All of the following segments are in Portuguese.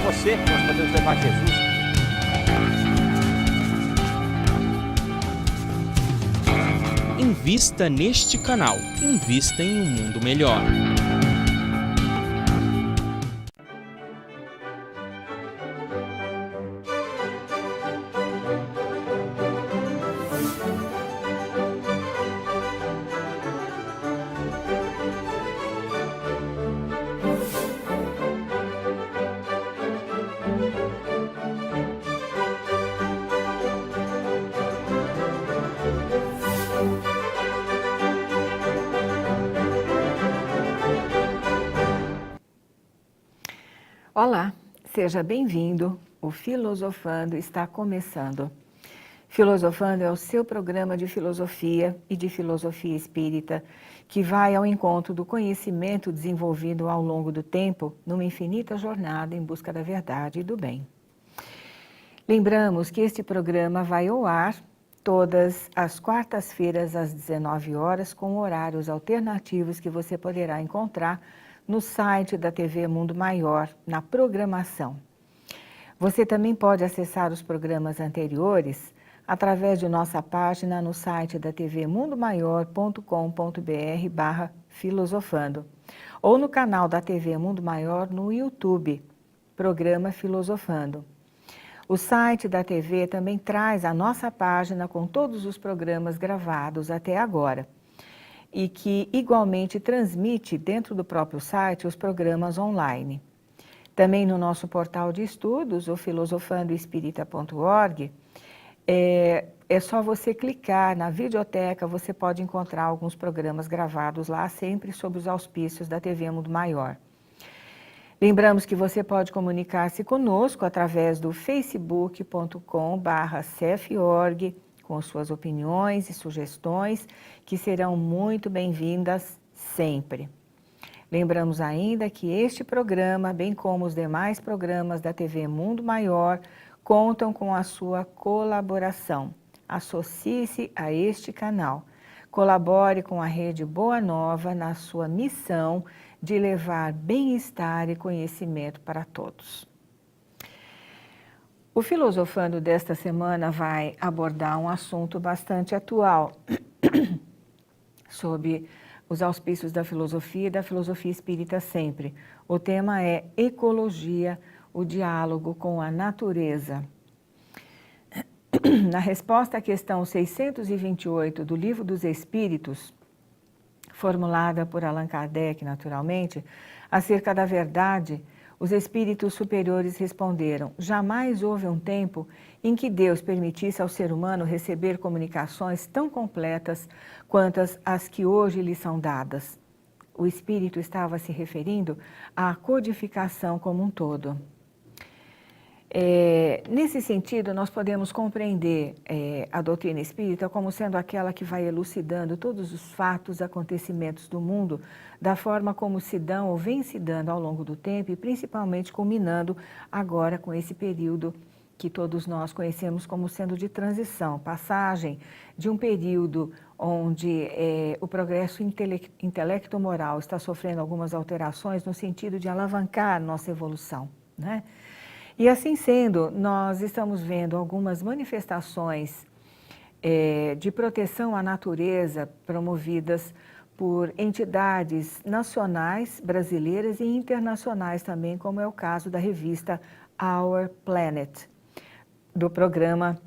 você que nós podemos levar Jesus. Invista neste canal. Invista em um mundo melhor. Olá, seja bem-vindo. O Filosofando está começando. Filosofando é o seu programa de filosofia e de filosofia espírita que vai ao encontro do conhecimento desenvolvido ao longo do tempo numa infinita jornada em busca da verdade e do bem. Lembramos que este programa vai ao ar todas as quartas-feiras às 19 horas com horários alternativos que você poderá encontrar no site da TV Mundo Maior, na programação. Você também pode acessar os programas anteriores através de nossa página no site da tvmundomaior.com.br/filosofando ou no canal da TV Mundo Maior no YouTube, Programa Filosofando. O site da TV também traz a nossa página com todos os programas gravados até agora e que igualmente transmite dentro do próprio site os programas online. Também no nosso portal de estudos, o filosofandoespírita.org, é só você clicar na videoteca, você pode encontrar alguns programas gravados lá, sempre sob os auspícios da TV Mundo Maior. Lembramos que você pode comunicar-se conosco através do facebook.com/ceforg, com suas opiniões e sugestões, que serão muito bem-vindas sempre. Lembramos ainda que este programa, bem como os demais programas da TV Mundo Maior, contam com a sua colaboração. Associe-se a este canal. Colabore com a Rede Boa Nova na sua missão de levar bem-estar e conhecimento para todos. O Filosofando desta semana vai abordar um assunto bastante atual sob os auspícios da filosofia e da filosofia espírita sempre. O tema é ecologia, o diálogo com a natureza. Na resposta à questão 628 do Livro dos Espíritos, formulada por Allan Kardec, naturalmente, acerca da verdade, os espíritos superiores responderam: jamais houve um tempo em que Deus permitisse ao ser humano receber comunicações tão completas quantas as que hoje lhe são dadas. O espírito estava se referindo à codificação como um todo. Nesse sentido, nós podemos compreender a doutrina espírita como sendo aquela que vai elucidando todos os fatos, acontecimentos do mundo, da forma como se dão ou vem se dando ao longo do tempo e principalmente culminando agora com esse período que todos nós conhecemos como sendo de transição, passagem de um período onde o progresso intelecto-moral está sofrendo algumas alterações no sentido de alavancar nossa evolução, né? E assim sendo, nós estamos vendo algumas manifestações de proteção à natureza promovidas por entidades nacionais, brasileiras e internacionais também, como é o caso da revista Our Planet, do Programa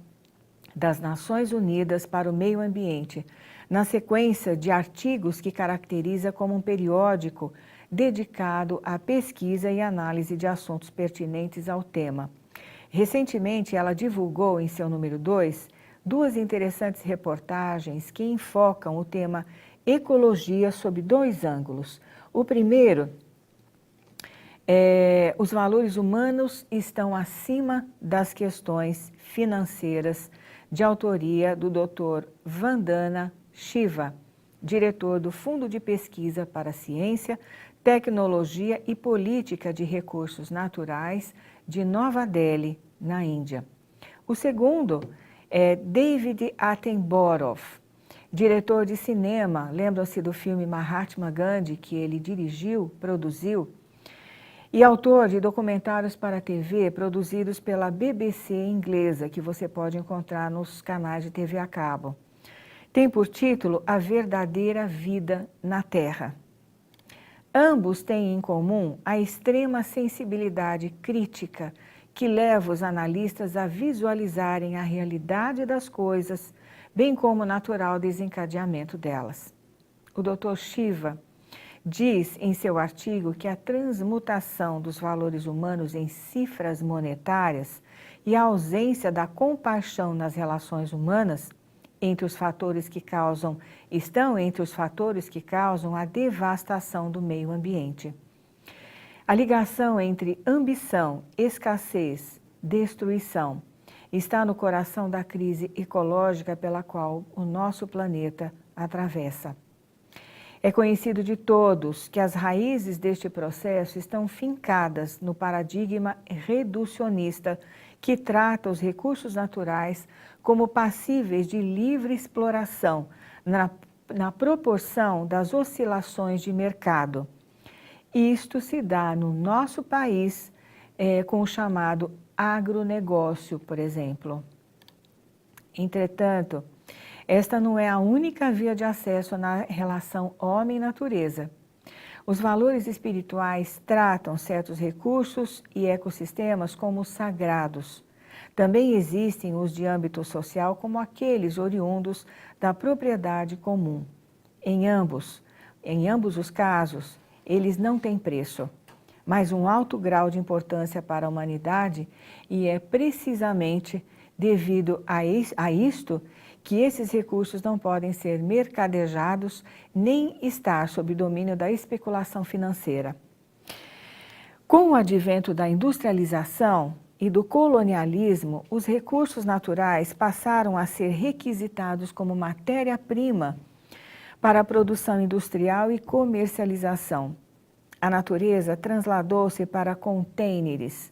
das Nações Unidas para o Meio Ambiente, na sequência de artigos que caracteriza como um periódico dedicado à pesquisa e análise de assuntos pertinentes ao tema. Recentemente, ela divulgou em seu número 2, duas interessantes reportagens que enfocam o tema ecologia sob dois ângulos. O primeiro os valores humanos estão acima das questões financeiras, de autoria do Dr. Vandana Shiva, diretor do Fundo de Pesquisa para a Ciência, Tecnologia e Política de Recursos Naturais de Nova Delhi, na Índia. O segundo é David Attenborough, diretor de cinema, lembram-se do filme Mahatma Gandhi, que ele dirigiu, produziu, e autor de documentários para a TV produzidos pela BBC inglesa, que você pode encontrar nos canais de TV a cabo. Tem por título A Verdadeira Vida na Terra. Ambos têm em comum a extrema sensibilidade crítica que leva os analistas a visualizarem a realidade das coisas, bem como o natural desencadeamento delas. O Dr. Shiva diz em seu artigo que a transmutação dos valores humanos em cifras monetárias e a ausência da compaixão nas relações humanas estão entre os fatores que causam a devastação do meio ambiente. A ligação entre ambição, escassez, destruição está no coração da crise ecológica pela qual o nosso planeta atravessa. É conhecido de todos que as raízes deste processo estão fincadas no paradigma reducionista que trata os recursos naturais como passíveis de livre exploração na proporção das oscilações de mercado. Isto se dá no nosso país com o chamado agronegócio, por exemplo. Entretanto, esta não é a única via de acesso na relação homem-natureza. Os valores espirituais tratam certos recursos e ecossistemas como sagrados. Também existem os de âmbito social como aqueles oriundos da propriedade comum. Em ambos os casos, eles não têm preço, mas um alto grau de importância para a humanidade, e é precisamente devido a isto que esses recursos não podem ser mercadejados nem estar sob domínio da especulação financeira. Com o advento da industrialização e do colonialismo, os recursos naturais passaram a ser requisitados como matéria-prima para a produção industrial e comercialização. A natureza transladou-se para contêineres,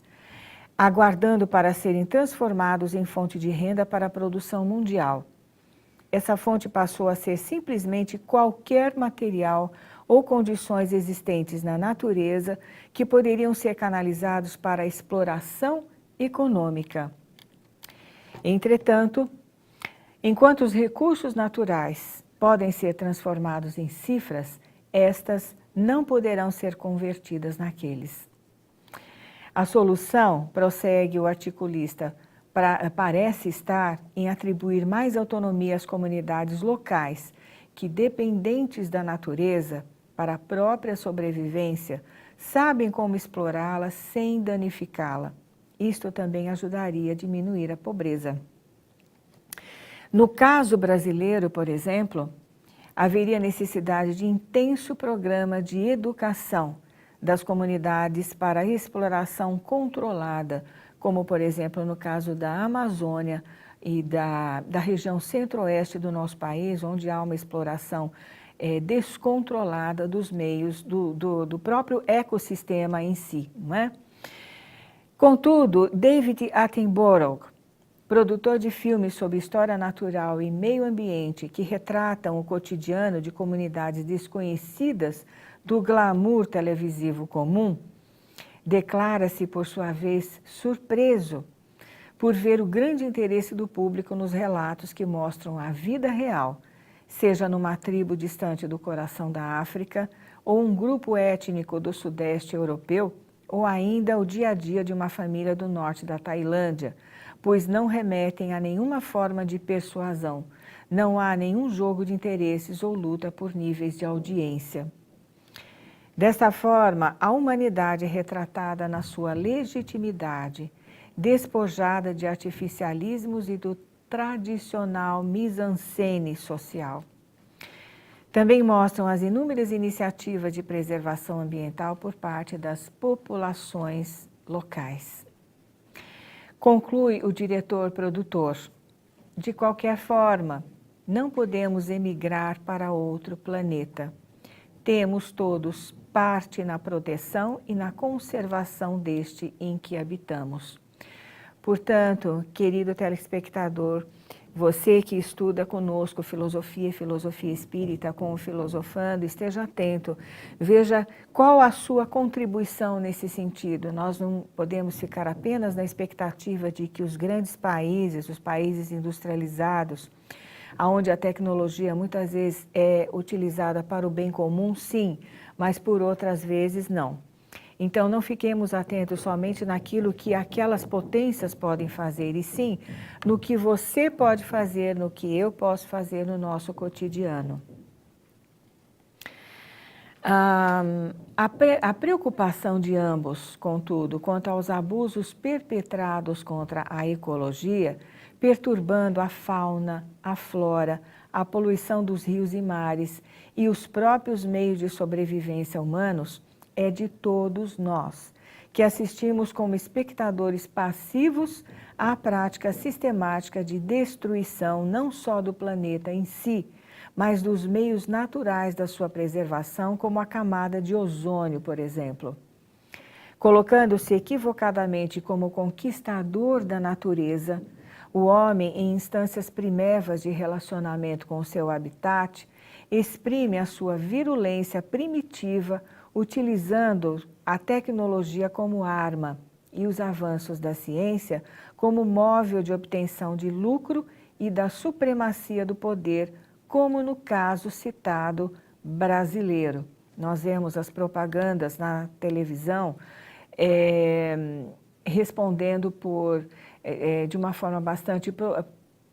aguardando para serem transformados em fonte de renda para a produção mundial. Essa fonte passou a ser simplesmente qualquer material ou condições existentes na natureza que poderiam ser canalizados para a exploração econômica. Entretanto, enquanto os recursos naturais podem ser transformados em cifras, estas não poderão ser convertidas naqueles. A solução, prossegue o articulista, parece estar em atribuir mais autonomia às comunidades locais que, dependentes da natureza para a própria sobrevivência, sabem como explorá-la sem danificá-la. Isto também ajudaria a diminuir a pobreza. No caso brasileiro, por exemplo, haveria necessidade de intenso programa de educação das comunidades para a exploração controlada, como, por exemplo, no caso da Amazônia e da região centro-oeste do nosso país, onde há uma exploração descontrolada dos meios do próprio ecossistema em si, não é? Contudo, David Attenborough, produtor de filmes sobre história natural e meio ambiente que retratam o cotidiano de comunidades desconhecidas do glamour televisivo comum, declara-se, por sua vez, surpreso por ver o grande interesse do público nos relatos que mostram a vida real, seja numa tribo distante do coração da África, ou um grupo étnico do sudeste europeu, ou ainda o dia a dia de uma família do norte da Tailândia, pois não remetem a nenhuma forma de persuasão, não há nenhum jogo de interesses ou luta por níveis de audiência. Desta forma, a humanidade é retratada na sua legitimidade, despojada de artificialismos e do tradicional mise-en-scène social. Também mostram as inúmeras iniciativas de preservação ambiental por parte das populações locais. Conclui o diretor-produtor: de qualquer forma, não podemos emigrar para outro planeta. Temos todos parte na proteção e na conservação deste em que habitamos. Portanto, querido telespectador, Você que estuda conosco filosofia e filosofia espírita, com o Filosofando, esteja atento, veja qual a sua contribuição nesse sentido. Nós não podemos ficar apenas na expectativa de que os grandes países, os países industrializados, onde a tecnologia muitas vezes é utilizada para o bem comum, sim, mas por outras vezes não. Então, não fiquemos atentos somente naquilo que aquelas potências podem fazer, e sim no que você pode fazer, no que eu posso fazer no nosso cotidiano. A preocupação de ambos, contudo, quanto aos abusos perpetrados contra a ecologia, perturbando a fauna, a flora, a poluição dos rios e mares e os próprios meios de sobrevivência humanos, é de todos nós, que assistimos como espectadores passivos à prática sistemática de destruição não só do planeta em si, mas dos meios naturais da sua preservação, como a camada de ozônio, por exemplo. Colocando-se equivocadamente como conquistador da natureza, o homem, em instâncias primevas de relacionamento com o seu habitat, exprime a sua virulência primitiva, utilizando a tecnologia como arma e os avanços da ciência como móvel de obtenção de lucro e da supremacia do poder, como no caso citado brasileiro. Nós vemos as propagandas na televisão respondendo de uma forma bastante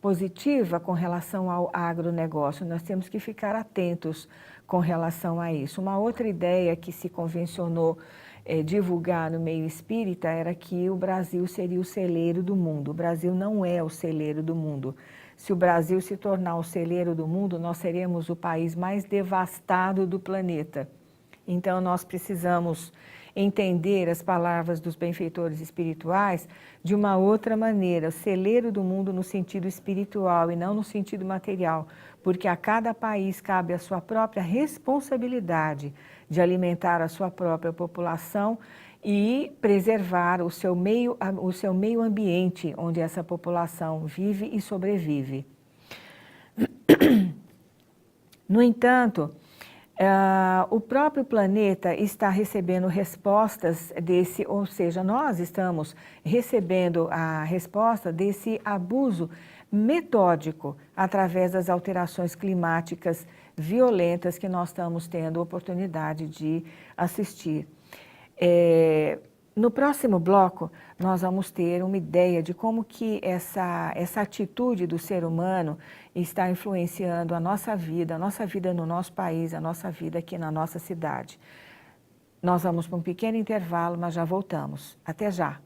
positiva com relação ao agronegócio. Nós temos que ficar atentos com relação a isso. Uma outra ideia que se convencionou divulgar no meio espírita era que o Brasil seria o celeiro do mundo. O Brasil não é o celeiro do mundo. Se o Brasil se tornar o celeiro do mundo, nós seremos o país mais devastado do planeta. Então, nós precisamos entender as palavras dos benfeitores espirituais de uma outra maneira, o celeiro do mundo no sentido espiritual e não no sentido material, porque a cada país cabe a sua própria responsabilidade de alimentar a sua própria população e preservar o seu meio ambiente onde essa população vive e sobrevive. No entanto, o próprio planeta está recebendo respostas desse, ou seja, nós estamos recebendo a resposta desse abuso metódico através das alterações climáticas violentas que nós estamos tendo oportunidade de assistir. No próximo bloco, nós vamos ter uma ideia de como que essa atitude do ser humano está influenciando a nossa vida no nosso país, a nossa vida aqui na nossa cidade. Nós vamos para um pequeno intervalo, mas já voltamos. Até já!